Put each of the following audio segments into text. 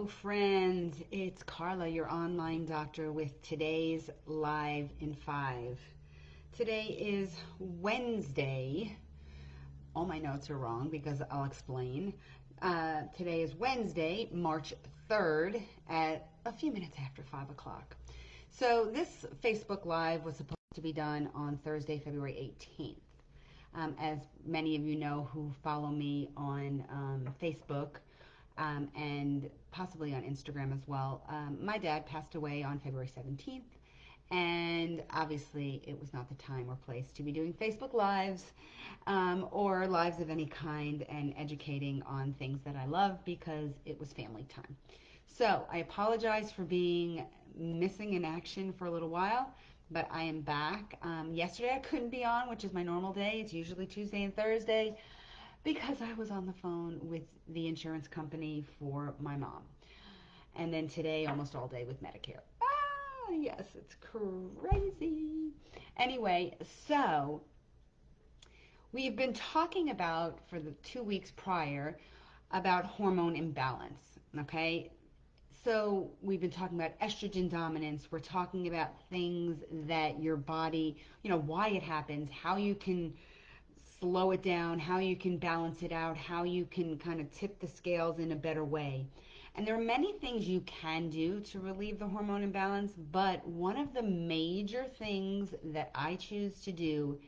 Hello, friends. It's Carla, your online doctor, with today's Live in 5. Today is Wednesday. All my notes are wrong because I'll explain. Today is Wednesday, March 3rd at a few minutes after 5 o'clock. So this Facebook Live was supposed to be done on Thursday, February 18th. As many of you know who follow me on Facebook, and possibly on Instagram as well. My dad passed away on February 17th, and obviously it was not the time or place to be doing Facebook Lives or lives of any kind and educating on things that I love because it was family time. So I apologize for being missing in action for a little while, but I am back. Yesterday I couldn't be on, which is my normal day. It's usually Tuesday and Thursday, because I was on the phone with the insurance company for my mom. And then today, almost all day with Medicare. Ah, yes, it's crazy. Anyway, so we've been talking about, for the 2 weeks prior, about hormone imbalance, okay? So we've been talking about estrogen dominance. We're talking about things that your body, why it happens, how you can slow it down, how you can balance it out, how you can kind of tip the scales in a better way. And there are many things you can do to relieve the hormone imbalance, but one of the major things that I choose to do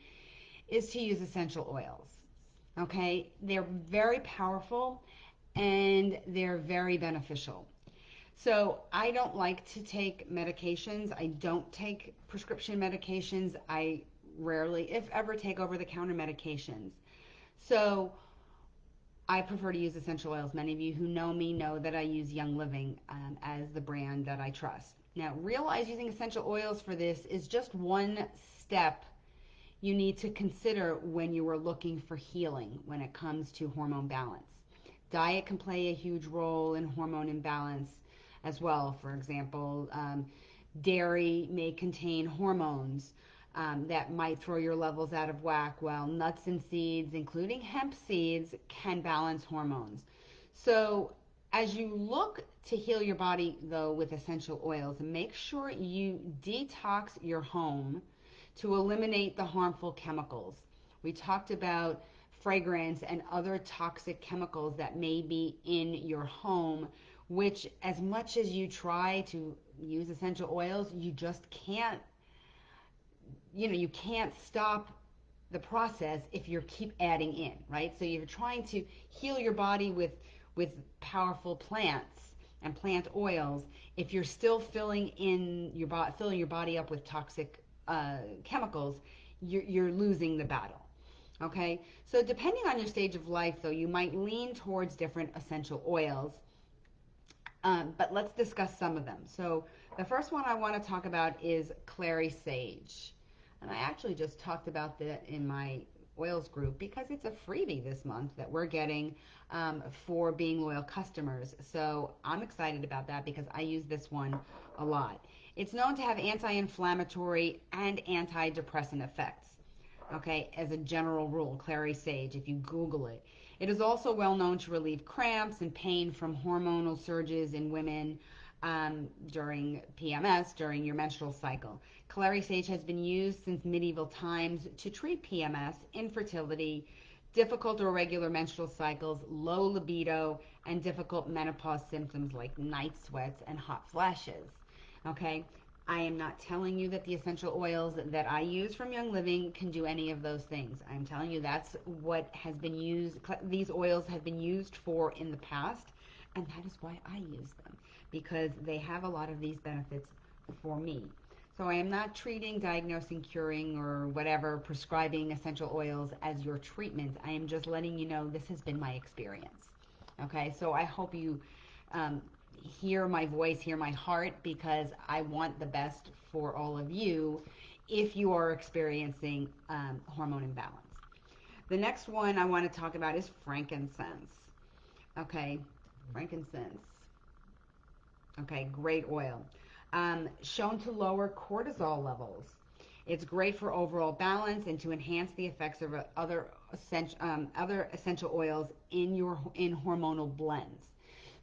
is to use essential oils. Okay? They're very powerful and they're very beneficial. So I don't like to take medications. I don't take prescription medications. I rarely, if ever, take over-the-counter medications. So I prefer to use essential oils. Many of you who know me know that I use Young-Living as the brand that I trust. Now, realize using essential oils for this is just one step you need to consider when you are looking for healing when it comes to hormone balance. Diet can play a huge role in hormone imbalance as well. For example, dairy may contain hormones that might throw your levels out of whack, while nuts and seeds, including hemp seeds, can balance hormones. So as you look to heal your body, though, with essential oils, make sure you detox your home to eliminate the harmful chemicals. We talked about fragrance and other toxic chemicals that may be in your home, which, as much as you try to use essential oils, you just can't, you can't stop the process if you keep adding in, right? So you're trying to heal your body with powerful plants and plant oils. If you're still filling your body up with toxic chemicals, you're losing the battle. Okay, so depending on your stage of life, though, you might lean towards different essential oils. But let's discuss some of them. So the first one I want to talk about is clary sage. And I actually just talked about that in my oils group because it's a freebie this month that we're getting for being loyal customers. So I'm excited about that because I use this one a lot. It's known to have anti-inflammatory and antidepressant effects. Okay, as a general rule, clary sage, if you Google it. It is also well known to relieve cramps and pain from hormonal surges in women during PMS, during your menstrual cycle. Clary sage has been used since medieval times to treat PMS, infertility, difficult or irregular menstrual cycles, low libido, and difficult menopause symptoms like night sweats and hot flashes. Okay, I am not telling you that the essential oils that I use from Young-Living can do any of those things. I'm telling you that's what has been used, these oils have been used for in the past, and that is why I use them, because they have a lot of these benefits for me. So I am not treating, diagnosing, curing, or whatever, prescribing essential oils as your treatment. I am just letting you know this has been my experience. Okay, so I hope you hear my voice, hear my heart, because I want the best for all of you if you are experiencing hormone imbalance. The next one I want to talk about is frankincense. Okay, frankincense. Okay, great oil. Shown to lower cortisol levels. It's great for overall balance and to enhance the effects of other essential oils in hormonal blends.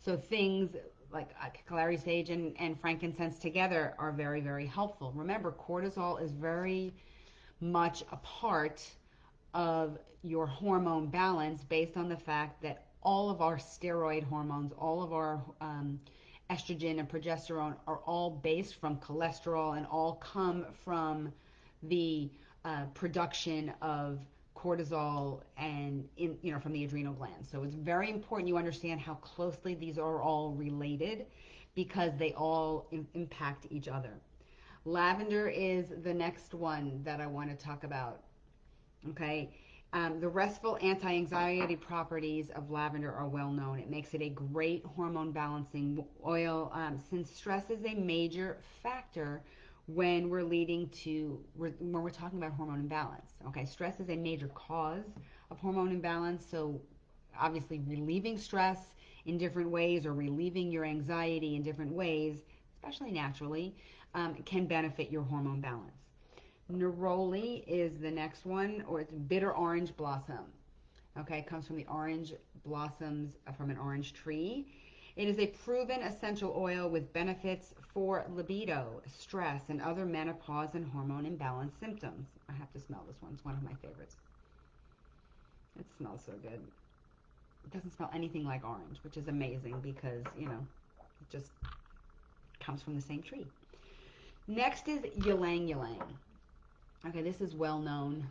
So things like clary sage and frankincense together are very, very helpful. Remember, cortisol is very much a part of your hormone balance based on the fact that all of our steroid hormones, all of our estrogen and progesterone are all based from cholesterol and all come from the production of cortisol and from the adrenal glands. So it's very important you understand how closely these are all related because they all impact each other. Lavender is the next one that I want to talk about. Okay. The restful anti-anxiety properties of lavender are well known. It makes it a great hormone balancing oil since stress is a major factor when we're talking about hormone imbalance. Okay, stress is a major cause of hormone imbalance. So obviously relieving stress in different ways or relieving your anxiety in different ways, especially naturally, can benefit your hormone balance. Neroli is the next one, or it's bitter orange blossom. Okay, it comes from the orange blossoms from an orange tree. It is a proven essential oil with benefits for libido, stress, and other menopause and hormone imbalance symptoms. I have to smell this one. It's one of my favorites. It smells so good. It doesn't smell anything like orange, which is amazing because, it just comes from the same tree. Next is Ylang-Ylang. Okay, this is well known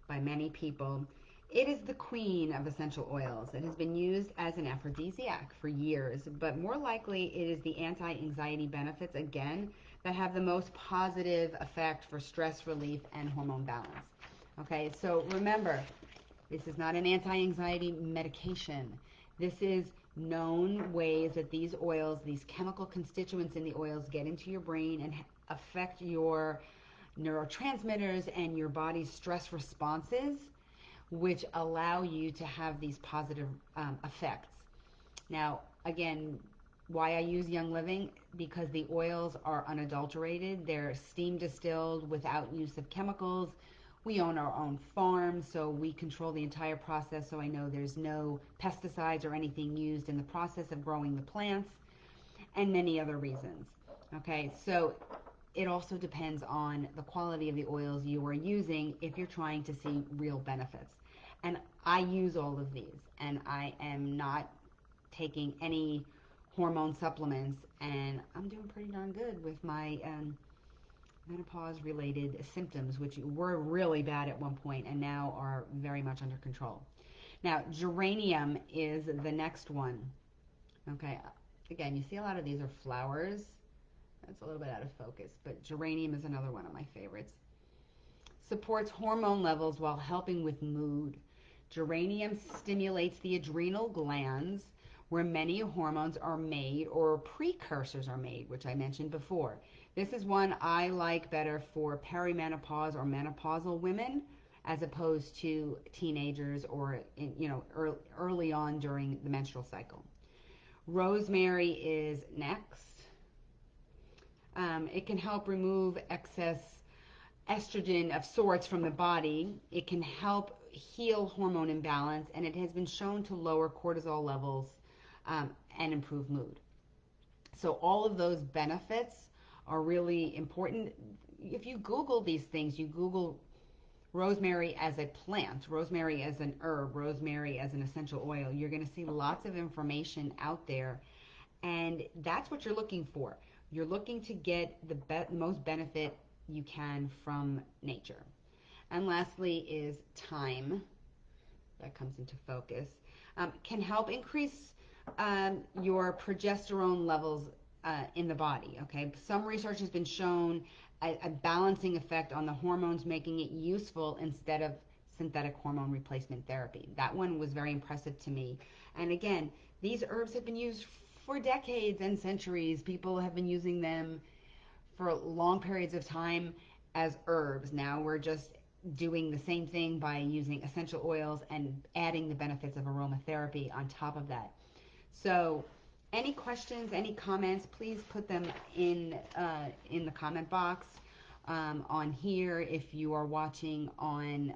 by many people. It is the queen of essential oils. It has been used as an aphrodisiac for years, but more likely it is the anti-anxiety benefits, again, that have the most positive effect for stress relief and hormone balance. Okay, so remember, this is not an anti-anxiety medication. This is known ways that these oils, these chemical constituents in the oils get into your brain and affect your neurotransmitters and your body's stress responses, which allow you to have these positive effects. Now, again, why I use Young Living? Because the oils are unadulterated. They're steam distilled without use of chemicals. We own our own farm, so we control the entire process, so I know there's no pesticides or anything used in the process of growing the plants, and many other reasons. Okay, so it also depends on the quality of the oils you are using if you're trying to see real benefits. And I use all of these, and I am not taking any hormone supplements, and I'm doing pretty darn good with my menopause-related symptoms, which were really bad at one point and now are very much under control. Now, geranium is the next one. Okay, again, you see a lot of these are flowers. That's a little bit out of focus, but geranium is another one of my favorites. Supports hormone levels while helping with mood. Geranium stimulates the adrenal glands where many hormones are made or precursors are made, which I mentioned before. This is one I like better for perimenopause or menopausal women as opposed to teenagers or early on during the menstrual cycle. Rosemary is next. It can help remove excess estrogen of sorts from the body. It can help heal hormone imbalance, and it has been shown to lower cortisol levels and improve mood. So all of those benefits are really important. If you Google these things, you Google rosemary as a plant, rosemary as an herb, rosemary as an essential oil, you're going to see lots of information out there, and that's what you're looking for. You're looking to get the most benefit you can from nature. And lastly is thyme. That comes into focus. Can help increase your progesterone levels in the body. Okay, some research has been shown a balancing effect on the hormones, making it useful instead of synthetic hormone replacement therapy. That one was very impressive to me. And again, these herbs have been used for decades and centuries. People have been using them for long periods of time as herbs. Now we're just doing the same thing by using essential oils and adding the benefits of aromatherapy on top of that. So any questions, any comments, please put them in the comment box on here. If you are watching on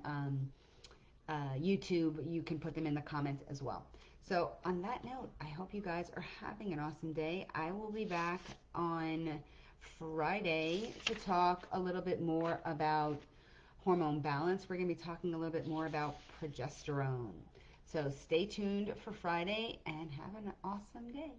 YouTube, you can put them in the comments as well. So on that note, I hope you guys are having an awesome day. I will be back on Friday to talk a little bit more about hormone balance. We're going to be talking a little bit more about progesterone. So stay tuned for Friday and have an awesome day.